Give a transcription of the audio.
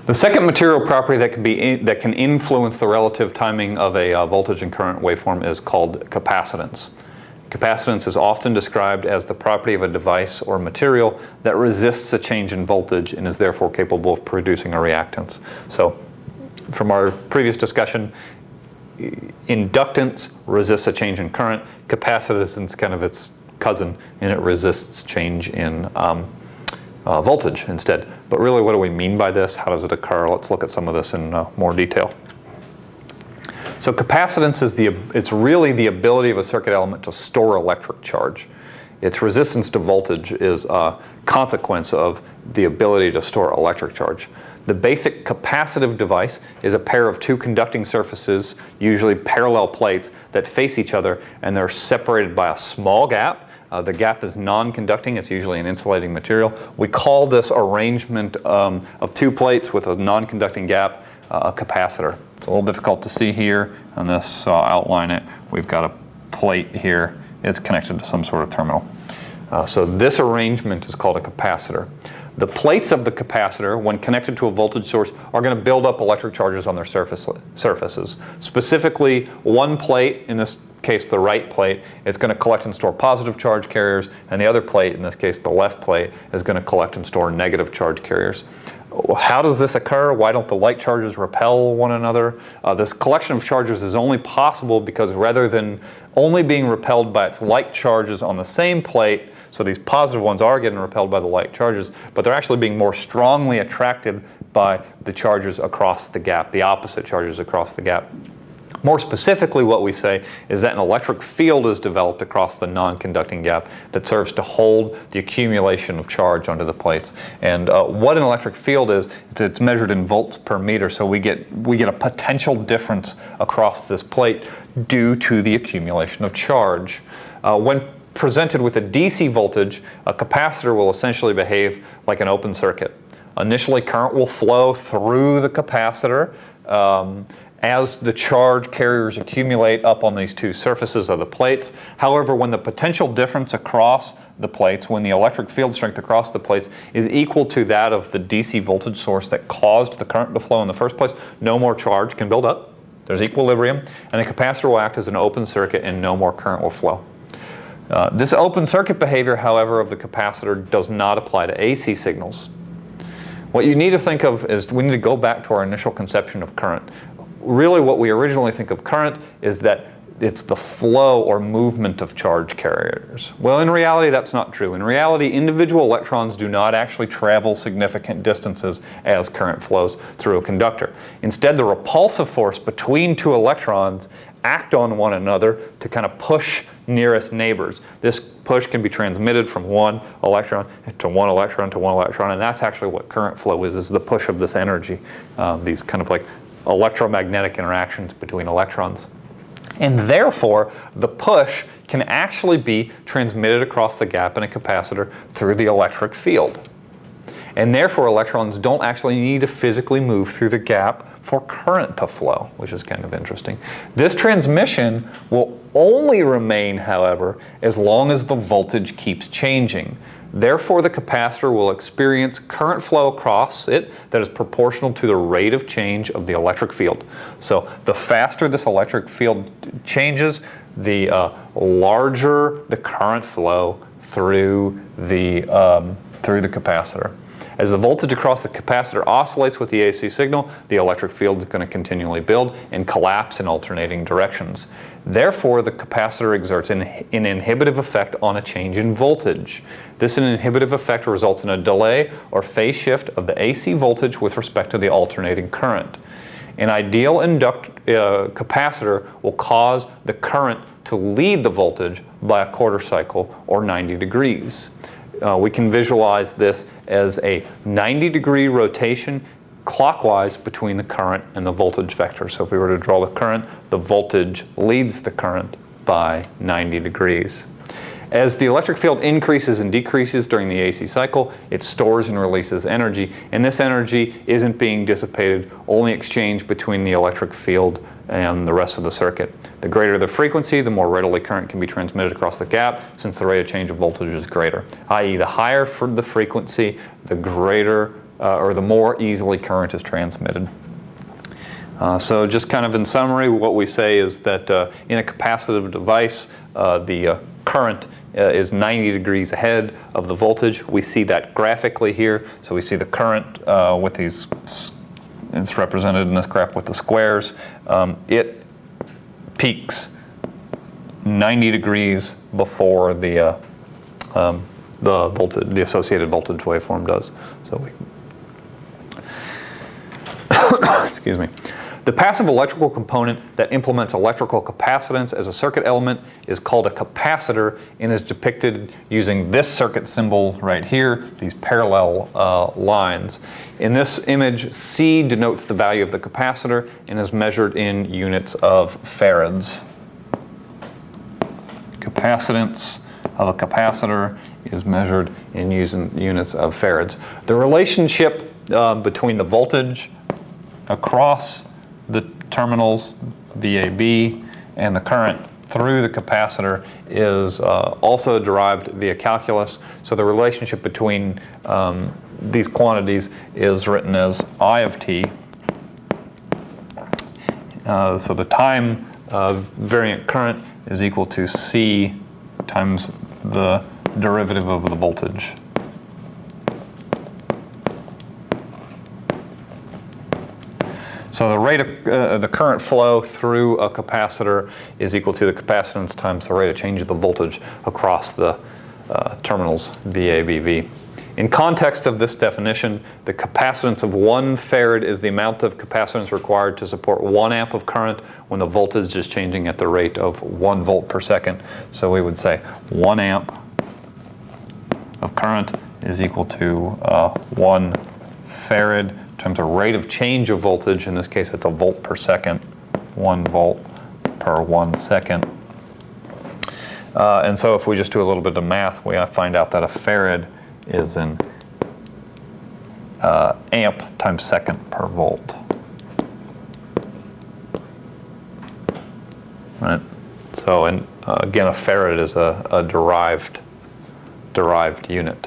The second material property that can influence the relative timing of a voltage and current waveform is called capacitance. Capacitance is often described as the property of a device or material that resists a change in voltage and is therefore capable of producing a reactance. So, from our previous discussion, inductance resists a change in current. Capacitance is kind of its cousin, and it resists change in voltage instead. But really, what do we mean by this? How does it occur? Let's look at some of this in more detail. So capacitance is it's really the ability of a circuit element to store electric charge. Its resistance to voltage is a consequence of the ability to store electric charge. The basic capacitive device is a pair of two conducting surfaces, usually parallel plates, that face each other, and they're separated by a small gap. The gap is non-conducting. It's usually an insulating material. We call this arrangement of two plates with a non-conducting gap a capacitor. It's a little difficult to see here on this, so I'll outline it. We've got a plate here. It's connected to some sort of terminal. So this arrangement is called a capacitor. The plates of the capacitor, when connected to a voltage source, are going to build up electric charges on their surfaces. Specifically, one plate, in this case the right plate, it's going to collect and store positive charge carriers, and the other plate, in this case the left plate, is going to collect and store negative charge carriers. How does this occur? Why don't the light charges repel one another? This collection of charges is only possible because rather than only being repelled by its light charges on the same plate, so these positive ones are getting repelled by the light charges, but they're actually being more strongly attracted by the charges across the gap, the opposite charges across the gap. More specifically, what we say is that an electric field is developed across the non-conducting gap that serves to hold the accumulation of charge onto the plates. And what an electric field is, it's measured in volts per meter, so we get a potential difference across this plate due to the accumulation of charge. When presented with a DC voltage, a capacitor will essentially behave like an open circuit. Initially, current will flow through the capacitor as the charge carriers accumulate up on these two surfaces of the plates. However, when the potential difference across the plates, when the electric field strength across the plates is equal to that of the DC voltage source that caused the current to flow in the first place, no more charge can build up. There's equilibrium, and the capacitor will act as an open circuit and no more current will flow. This open circuit behavior, however, of the capacitor does not apply to AC signals. What you need to think of is we need to go back to our initial conception of current. Really what we originally think of current is that it's the flow or movement of charge carriers. Well, in reality, that's not true. In reality, individual electrons do not actually travel significant distances as current flows through a conductor. Instead, the repulsive force between two electrons act on one another to kind of push nearest neighbors. This push can be transmitted from one electron to one electron to one electron, and that's actually what current flow is the push of this energy, these kind of like electromagnetic interactions between electrons. And therefore, the push can actually be transmitted across the gap in a capacitor through the electric field. And therefore, electrons don't actually need to physically move through the gap for current to flow, which is kind of interesting. This transmission will only remain, however, as long as the voltage keeps changing. Therefore, the capacitor will experience current flow across it that is proportional to the rate of change of the electric field. So the faster this electric field changes, the larger the current flow through the capacitor. As the voltage across the capacitor oscillates with the AC signal, the electric field is going to continually build and collapse in alternating directions. Therefore, the capacitor exerts an inhibitive effect on a change in voltage. This inhibitive effect results in a delay or phase shift of the AC voltage with respect to the alternating current. An ideal capacitor will cause the current to lead the voltage by a quarter cycle or 90 degrees. We can visualize this as a 90-degree rotation clockwise between the current and the voltage vector. So if we were to draw the current, the voltage leads the current by 90 degrees. As the electric field increases and decreases during the AC cycle, it stores and releases energy, and this energy isn't being dissipated, only exchanged between the electric field and the rest of the circuit. The greater the frequency, the more readily current can be transmitted across the gap, since the rate of change of voltage is greater. I.e., the higher the frequency, the greater or the more easily current is transmitted. So just kind of in summary, what we say is that in a capacitive device, the current is 90 degrees ahead of the voltage. We see that graphically here. So we see the current with these, it's represented in this graph with the squares. It peaks 90 degrees before the voltage, the associated voltage waveform does. So we, excuse me. The passive electrical component that implements electrical capacitance as a circuit element is called a capacitor and is depicted using this circuit symbol right here, these parallel lines. In this image, C denotes the value of the capacitor and is measured in units of farads. Capacitance of a capacitor is measured in units of farads. The relationship between the voltage across the terminals VAB and the current through the capacitor is also derived via calculus. So the relationship between these quantities is written as I of t. So the time variant current is equal to C times the derivative of the voltage. So the rate of the current flow through a capacitor is equal to the capacitance times the rate of change of the voltage across the terminals VABV. In context of this definition, the capacitance of 1 farad is the amount of capacitance required to support 1 amp of current when the voltage is changing at the rate of 1 volt per second. So we would say 1 amp of current is equal to 1 farad times the rate of change of voltage. In this case, it's a volt per second, 1 volt per 1 second. And so if we just do a little bit of math, we find out that a farad is an amp times second per volt. Right. So, and again, a farad is a derived unit.